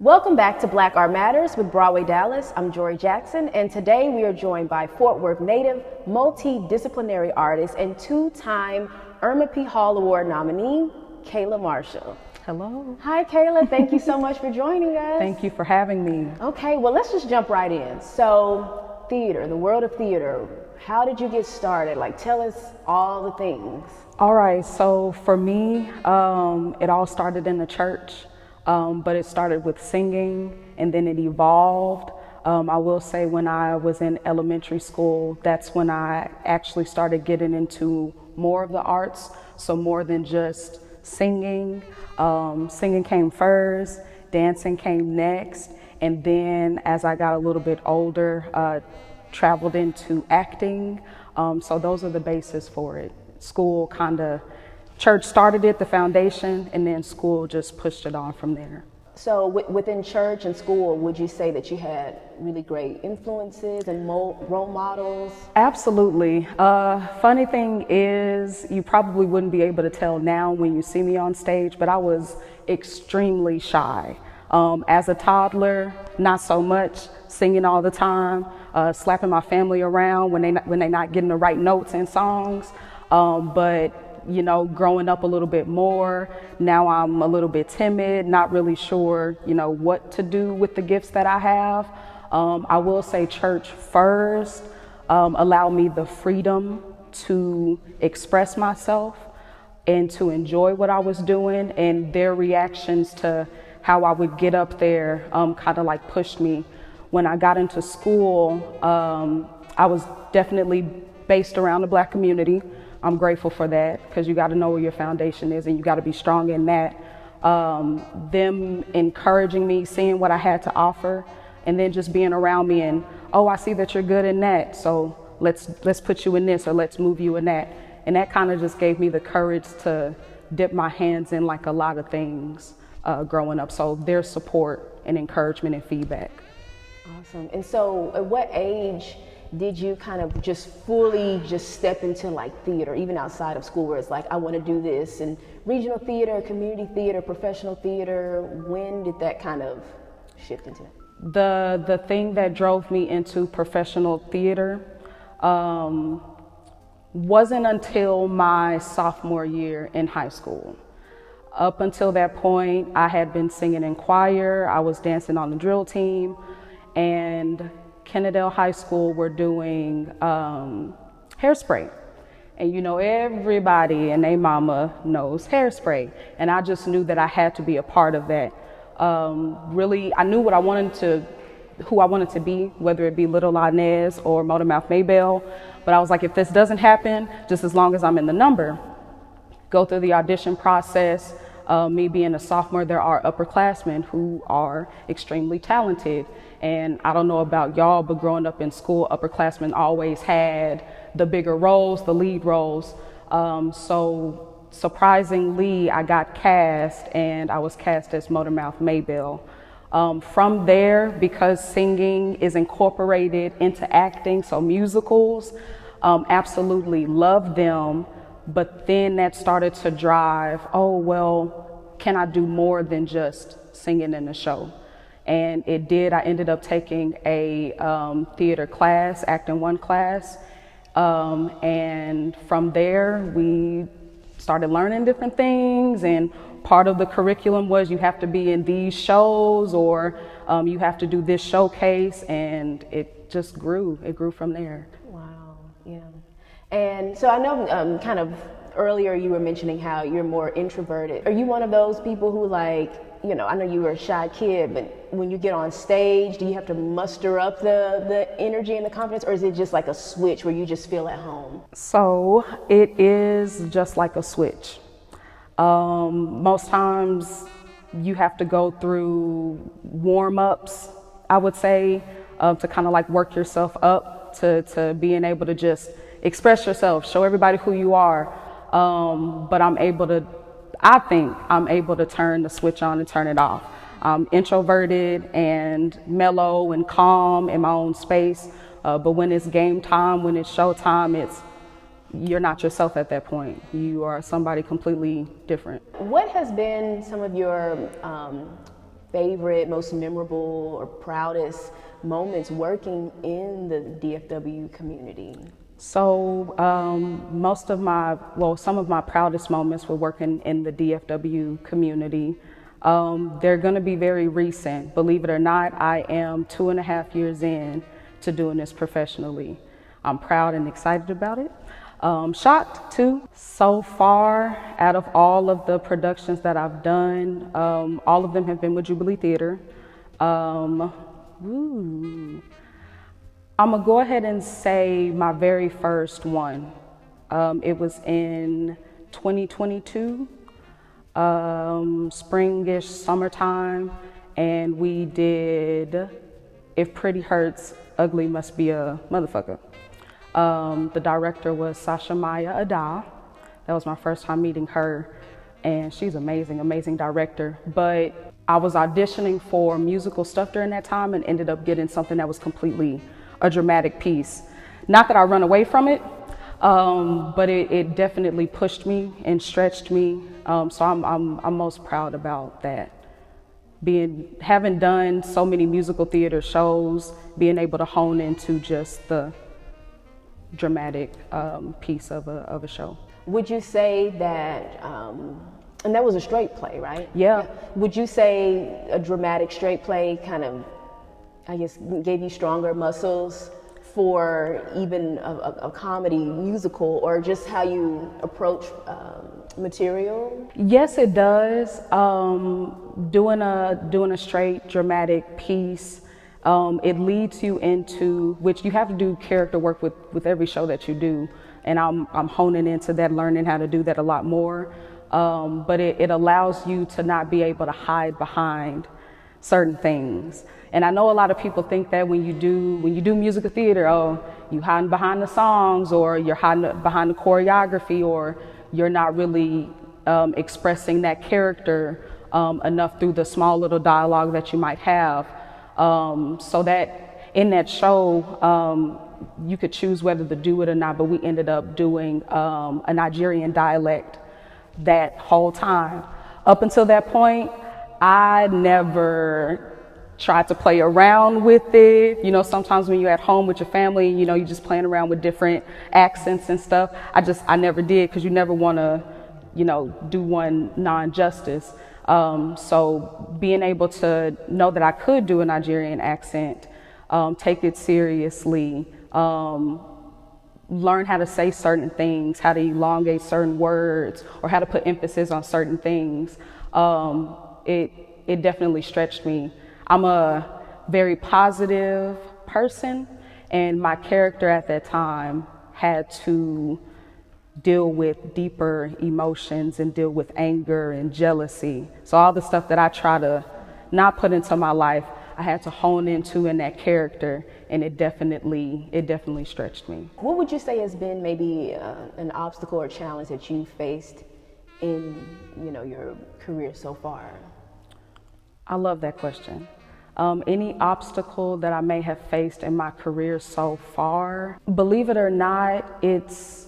Welcome back to Black Art Matters with Broadway Dallas. I'm Jory Jackson, and today we are joined by Fort Worth native, multidisciplinary artist, and two-time Irma P. Hall Award nominee, Kayla Marshell. Hello. Hi, Kayla. Thank you so much for joining us. Thank you for having me. Okay, well, let's just jump right in. So, theater, the world of theater, how did you get started? Like, tell us all the things. All right, so for me, it all started in the church. But it started with singing and then it evolved. I will say when I was in elementary school, that's when I actually started getting into more of the arts. So more than just singing. Singing came first, dancing came next. And then as I got a little bit older, traveled into acting. So those are the basis for it. School church started it, the foundation, and then school just pushed it on from there. So within church and school, would you say that you had really great influences and role models? Absolutely. Funny thing is, you probably wouldn't be able to tell now when you see me on stage, but I was extremely shy. As a toddler, not so much, singing all the time, slapping my family around when they're not getting the right notes in songs, but you know, growing up a little bit more, now I'm a little bit timid, not really sure, you know, what to do with the gifts that I have. I will say church first allowed me the freedom to express myself and to enjoy what I was doing, and their reactions to how I would get up there kind of like pushed me. When I got into school, I was definitely based around the Black community. I'm grateful for that because you got to know where your foundation is and you got to be strong in that. Them encouraging me, seeing what I had to offer, and then just being around me and, oh, I see that you're good in that, so let's put you in this or let's move you in that. And that kind of just gave me the courage to dip my hands in like a lot of things growing up. So their support and encouragement and feedback. Awesome. And so at what age did you kind of just fully step into like theater, even outside of school, where it's like, I want to do this? And regional theater, community theater, professional theater, when did that kind of shift into it? The thing that drove me into professional theater wasn't until my sophomore year in high school. Up until that point, I had been singing in choir, I was dancing on the drill team, and Kennedale High School were doing hairspray. And you know, everybody and their mama knows hairspray. And I just knew that I had to be a part of that. Really, I knew who I wanted to be, whether it be Little Inez or Motormouth Maybelle. But I was like, if this doesn't happen, just as long as I'm in the number, go through the audition process. Me being a sophomore, there are upperclassmen who are extremely talented. And I don't know about y'all, but growing up in school, upperclassmen always had the bigger roles, the lead roles. So surprisingly, I got cast, and I was cast as Motormouth Maybelle. From there, because singing is incorporated into acting, so musicals, absolutely loved them. But then that started to drive, oh, well, can I do more than just singing in the show? And it did. I ended up taking a theater class, Acting 1 class. And from there, we started learning different things. And part of the curriculum was you have to be in these shows, or you have to do this showcase. And it just grew. It grew from there. Wow, yeah. And so I know kind of earlier you were mentioning how you're more introverted. Are you one of those people who, like, you know, I know you were a shy kid, but when you get on stage, do you have to muster up the energy and the confidence, or is it just like a switch where you just feel at home? So it is just like a switch. Most times you have to go through warm-ups, I would say, to kind of like work yourself up to being able to just express yourself, show everybody who you are. But I think I'm able to turn the switch on and turn it off. I'm introverted and mellow and calm in my own space. But when it's game time, when it's show time, you're not yourself at that point. You are somebody completely different. What has been some of your favorite, most memorable, or proudest moments working in the DFW community? So some of my proudest moments were working in the DFW community. They're going to be very recent. Believe it or not, I am 2.5 years in to doing this professionally. I'm proud and excited about it. Shocked too. So far, out of all of the productions that I've done, all of them have been with Jubilee Theatre. I'm gonna go ahead and say my very first one. It was in 2022, springish, summertime, and we did If Pretty Hurts, Ugly Must Be a Motherfucker. The director was Sasha Maya Ada. That was my first time meeting her, and she's amazing, amazing director. But I was auditioning for musical stuff during that time and ended up getting something that was completely a dramatic piece. Not that I run away from it, but it definitely pushed me and stretched me. So I'm most proud about that. Having done so many musical theater shows, being able to hone into just the dramatic piece of a show. Would you say that, and that was a straight play, right? Yeah. Would you say a dramatic straight play kind of, I guess, gave you stronger muscles for even a comedy musical, or just how you approach material? Yes, it does. Doing a straight dramatic piece, it leads you into, which you have to do character work with every show that you do, and I'm honing into that, learning how to do that a lot more. But it allows you to not be able to hide behind certain things. And I know a lot of people think that when you do musical theater, oh, you hiding behind the songs, or you're hiding behind the choreography, or you're not really expressing that character enough through the small little dialogue that you might have. So that in that show, you could choose whether to do it or not, but we ended up doing a Nigerian dialect that whole time. Up until that point, I never tried to play around with it. You know, sometimes when you're at home with your family, you know, you're just playing around with different accents and stuff. I never did, because you never want to, you know, do one non-justice. So being able to know that I could do a Nigerian accent, take it seriously, learn how to say certain things, how to elongate certain words, or how to put emphasis on certain things, it definitely stretched me. I'm a very positive person, and my character at that time had to deal with deeper emotions and deal with anger and jealousy. So all the stuff that I try to not put into my life, I had to hone into in that character, and it definitely stretched me. What would you say has been maybe an obstacle or challenge that you faced in, you know, your career so far? I love that question. Any obstacle that I may have faced in my career so far, believe it or not, it's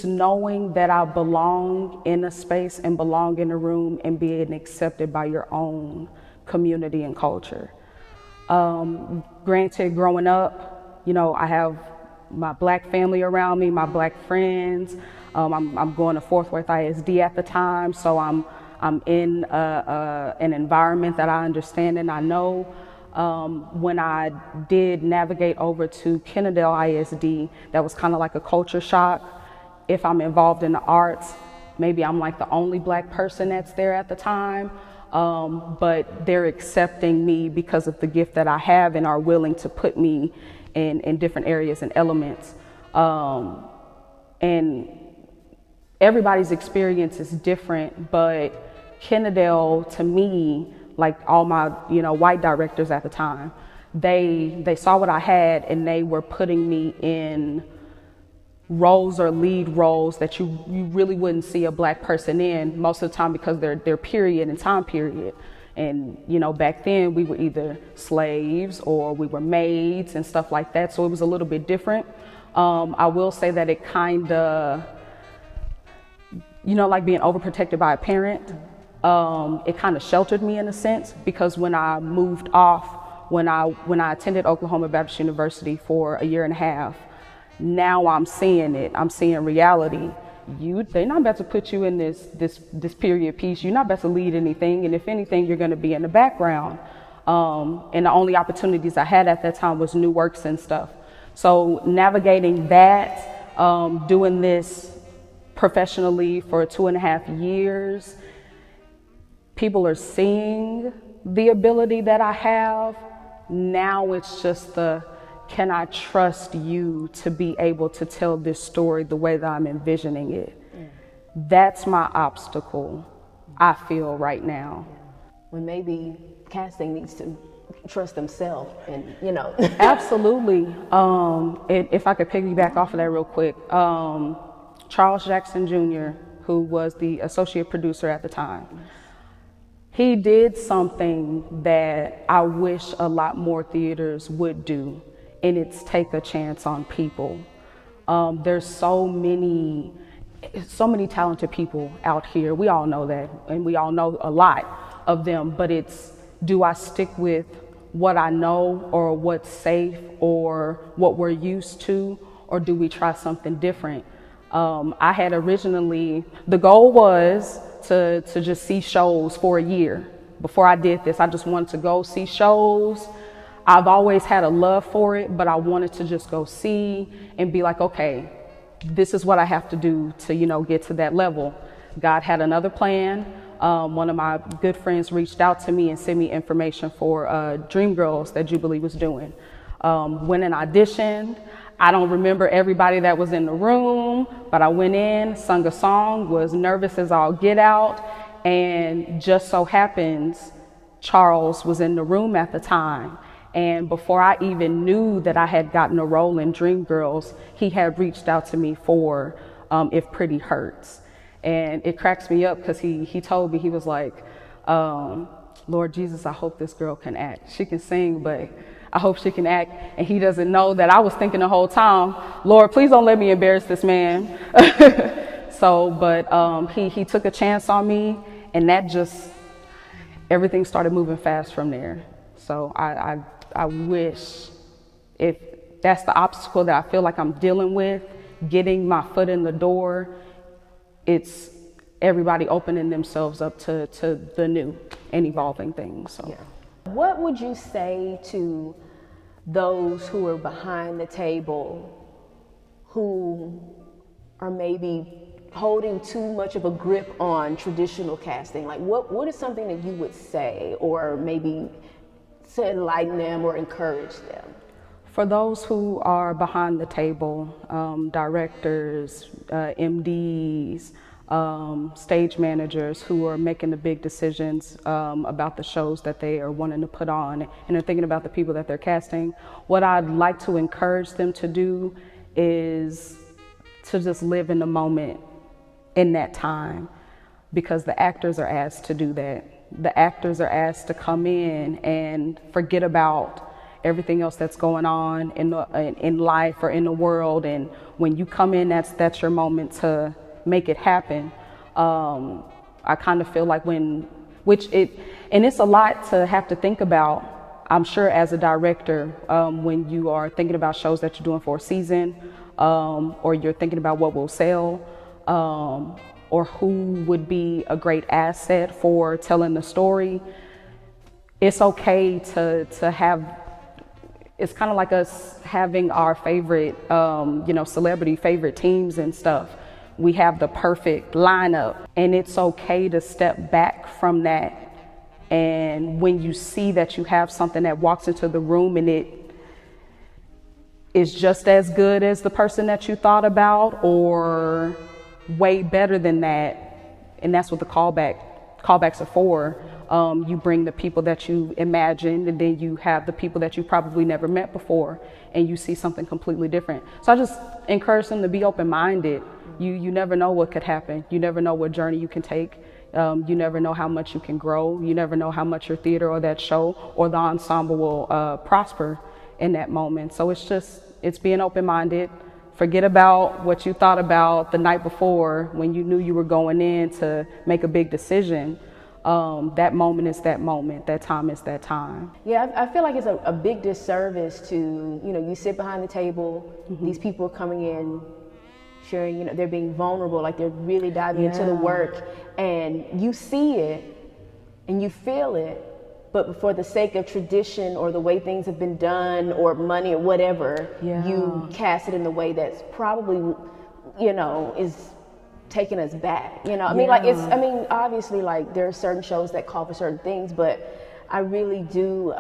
knowing that I belong in a space and belong in a room and being accepted by your own community and culture. Granted, growing up, you know, I have my Black family around me, my Black friends. I'm going to fourth worth ISD at the time, so I'm in an environment that I understand and I know. When I did navigate over to Kennedale ISD, that was kind of like a culture shock. If I'm involved in the arts, maybe I'm like the only Black person that's there at the time, but they're accepting me because of the gift that I have and are willing to put me in different areas and elements. And everybody's experience is different, but Kennedale, to me, like all my, you know, white directors at the time, they saw what I had, and they were putting me in roles or lead roles that you really wouldn't see a Black person in most of the time, because they're period and time period. And, you know, back then we were either slaves or we were maids and stuff like that. So it was a little bit different. I will say that it kind of, you know, like being overprotected by a parent. it kind of sheltered me in a sense, because when I moved off, when I attended Oklahoma Baptist University for a year and a half, now I'm seeing it. I'm seeing reality. They're not about to put you in this period piece. You're not about to lead anything, and if anything, you're going to be in the background. And the only opportunities I had at that time was new works and stuff. So navigating that, doing this professionally for 2.5 years, people are seeing the ability that I have. Now it's just can I trust you to be able to tell this story the way that I'm envisioning it? That's my obstacle, I feel, right now. When maybe casting needs to trust themselves and, Absolutely. If I could piggyback off of that real quick, Charles Jackson Jr., who was the associate producer at the time, he did something that I wish a lot more theaters would do, and it's take a chance on people. There's so many talented people out here. We all know that, and we all know a lot of them, but do I stick with what I know or what's safe or what we're used to, or do we try something different? I had originally, the goal was to just see shows for a year. Before I did this, I just wanted to go see shows. I've always had a love for it, but I wanted to just go see and be like, okay, this is what I have to do to, get to that level. God had another plan. One of my good friends reached out to me and sent me information for Dreamgirls that Jubilee was doing. Went and auditioned. I don't remember everybody that was in the room, but I went in, sung a song, was nervous as all get out, and just so happens Charles was in the room at the time. And before I even knew that I had gotten a role in Dreamgirls, he had reached out to me for If Pretty Hurts. And it cracks me up because he told me, he was like, Lord Jesus, I hope this girl can act. She can sing, but I hope she can act. And he doesn't know that I was thinking the whole time, Lord, please don't let me embarrass this man. But he took a chance on me, and that just, everything started moving fast from there. So I wish, if that's the obstacle that I feel like I'm dealing with, getting my foot in the door, it's everybody opening themselves up to the new and evolving things. So. Yeah. What would you say to those who are behind the table, who are maybe holding too much of a grip on traditional casting? Like, what is something that you would say, or maybe to enlighten them or encourage them? For those who are behind the table, directors, MDs, stage managers who are making the big decisions about the shows that they are wanting to put on, and are thinking about the people that they're casting, what I'd like to encourage them to do is to just live in the moment in that time, because the actors are asked to do that. The actors are asked to come in and forget about everything else that's going on in life or in the world, and when you come in, that's your moment to make it happen. I kind of feel like it's a lot to have to think about, I'm sure, as a director, when you are thinking about shows that you're doing for a season, or you're thinking about what will sell, or who would be a great asset for telling the story. It's okay to have, it's kind of like us having our favorite, celebrity favorite teams and stuff. We have the perfect lineup, and it's okay to step back from that. And when you see that you have something that walks into the room and it is just as good as the person that you thought about, or way better than that, and that's what the callbacks are for. You bring the people that you imagined, and then you have the people that you probably never met before, and you see something completely different. So I just encourage them to be open-minded. You never know what could happen. You never know what journey you can take. You never know how much you can grow. You never know how much your theater or that show or the ensemble will prosper in that moment. So it's being open-minded. Forget about what you thought about the night before when you knew you were going in to make a big decision. that moment is that moment, that time is that time. Yeah, I feel like it's a big disservice to, you sit behind the table, these people are coming in, sharing, they're being vulnerable, like they're really diving into the work, and you see it and you feel it, but for the sake of tradition or the way things have been done or money or whatever, you cast it in the way that's probably, is taking us back. I mean, obviously, like, there are certain shows that call for certain things, but I really do,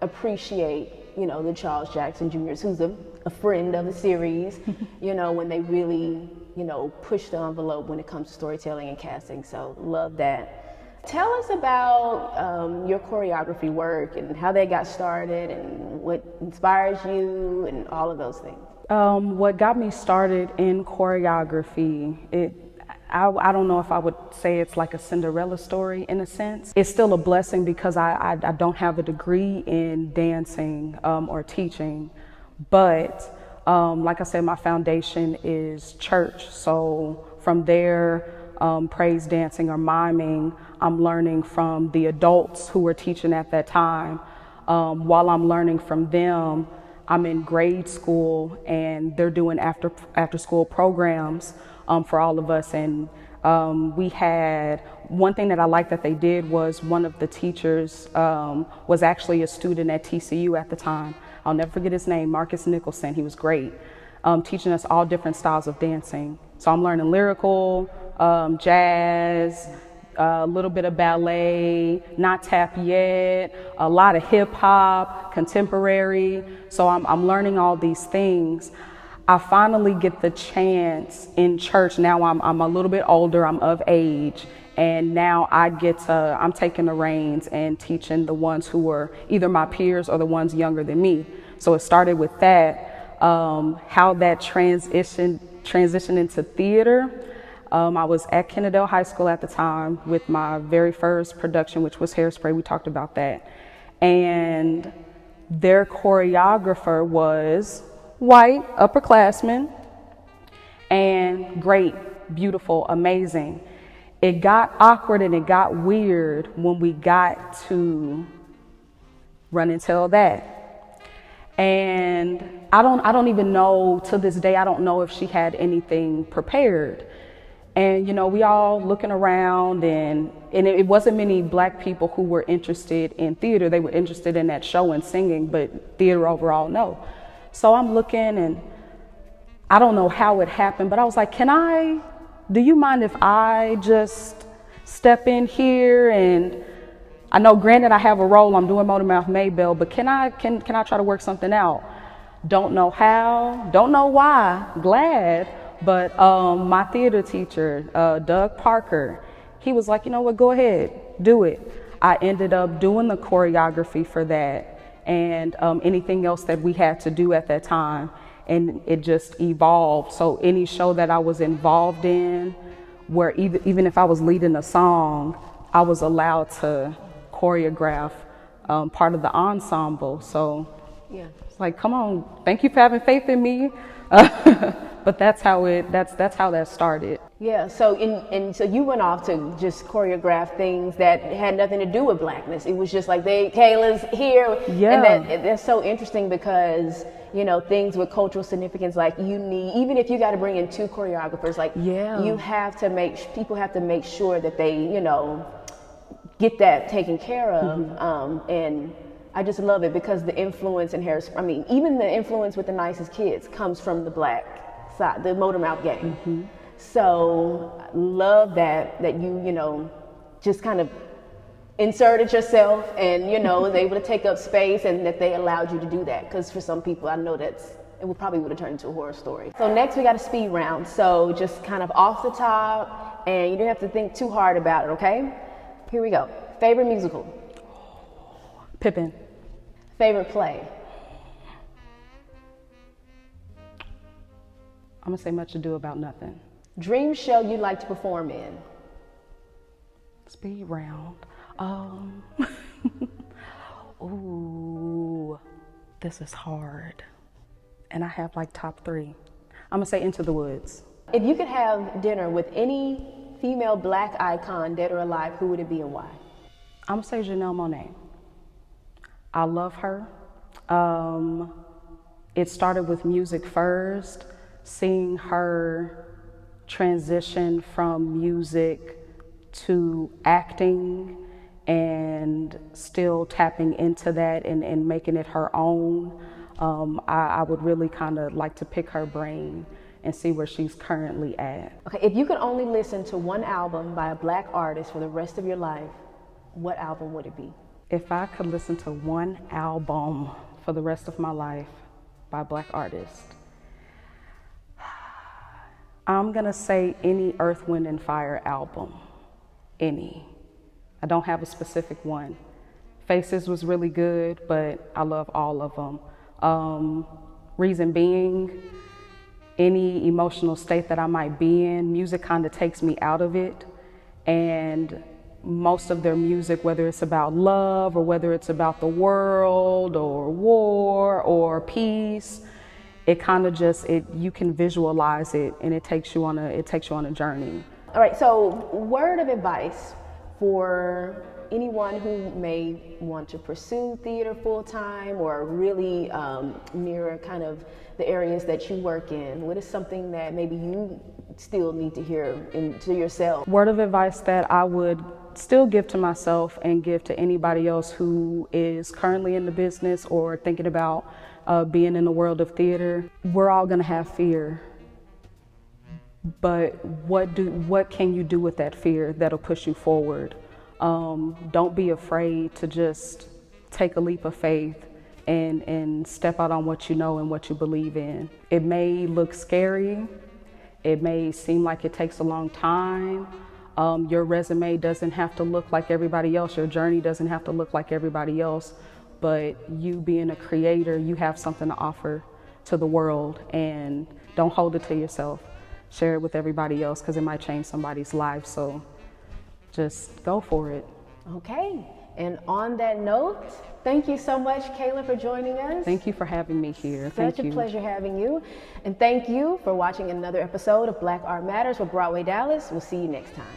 appreciate, the Charles Jackson Jr.'s, who's a friend of the series, when they really, push the envelope when it comes to storytelling and casting. So love that. Tell us about your choreography work and how that got started and what inspires you and all of those things. What got me started in choreography, I don't know if I would say it's like a Cinderella story in a sense. It's still a blessing because I don't have a degree in dancing or teaching, but like I said, my foundation is church. So from there, praise dancing or miming, I'm learning from the adults who were teaching at that time. While I'm learning from them, I'm in grade school and they're doing after school programs for all of us. And we had one thing that I liked that they did was one of the teachers was actually a student at TCU at the time. I'll never forget his name, Marcus Nicholson. He was great, teaching us all different styles of dancing. So I'm learning lyrical, jazz, a little bit of ballet, not tap yet, a lot of hip hop, contemporary. So I'm learning all these things. I finally get the chance in church. Now I'm a little bit older, I'm of age, and now I'm taking the reins and teaching the ones who were either my peers or the ones younger than me. So it started with that, how that transitioned into theater. I was at Kennedale High School at the time with my very first production, which was Hairspray. We talked about that. And their choreographer was white, upperclassman, and great, beautiful, amazing. It got awkward and it got weird when we got to Run and Tell That. And I don't even know, to this day, I don't know if she had anything prepared. And, we all looking around and it wasn't many Black people who were interested in theater. They were interested in that show and singing, but theater overall, no. So I'm looking and I don't know how it happened, but I was like, do you mind if I just step in here? And I know, granted, I have a role, I'm doing Motor Mouth Maybelle, but can I try to work something out? Don't know how, don't know why, glad. But my theater teacher, Doug Parker, he was like, you know what, go ahead, do it. I ended up doing the choreography for that and anything else that we had to do at that time. And it just evolved. So any show that I was involved in, where even if I was leading a song, I was allowed to choreograph part of the ensemble. So it's like, come on, thank you for having faith in me. But that's how that started. Yeah. So so you went off to just choreograph things that had nothing to do with Blackness. It was just like Kayla's here. Yeah. And that's so interesting because things with cultural significance, like you need, even if you got to bring in two choreographers, like you have to people have to make sure that they get that taken care of. And I just love it because the influence in Hairspray, even the influence with The Nicest Kids comes from the Black side, the Motor Mouth gang. So love that you just kind of inserted yourself and was able to take up space and that they allowed you to do that, because for some people I know it probably would have turned into a horror story. So next we got a speed round, so just kind of off the top and you don't have to think too hard about it, okay? Here we go. Favorite musical? Pippin. Favorite play? I'm gonna say Much Ado About Nothing. Dream show you'd like to perform in? Speed round. Ooh, this is hard. And I have like top 3. I'm gonna say Into the Woods. If you could have dinner with any female Black icon, dead or alive, who would it be and why? I'm gonna say Janelle Monáe. I love her. It started with music first, seeing her transition from music to acting and still tapping into that and making it her own. I would really kind of like to pick her brain and see where she's currently at. Okay, if you could only listen to one album by a Black artist for the rest of your life, what album would it be? If I could listen to one album for the rest of my life by a Black artist, I'm gonna say any Earth, Wind and Fire album, any. I don't have a specific one. Faces was really good, but I love all of them. Reason being, any emotional state that I might be in, music kind of takes me out of it. And most of their music, whether it's about love or whether it's about the world or war or peace, it kind of just, you can visualize it and it takes you on a journey. All right, so word of advice for anyone who may want to pursue theater full-time or really mirror kind of the areas that you work in. What is something that maybe you still need to hear to yourself? Word of advice that I would still give to myself and give to anybody else who is currently in the business or thinking about being in the world of theater. We're all gonna have fear, but what can you do with that fear that'll push you forward? Don't be afraid to just take a leap of faith and step out on what you know and what you believe in. It may look scary. It may seem like it takes a long time. Your resume doesn't have to look like everybody else. Your journey doesn't have to look like everybody else. But you being a creator, you have something to offer to the world, and don't hold it to yourself. Share it with everybody else because it might change somebody's life. So just go for it. Okay, and on that note, thank you so much, Kayla, for joining us. Thank you for having me here. Such a pleasure having you. And thank you for watching another episode of Black Art Matters with Broadway Dallas. We'll see you next time.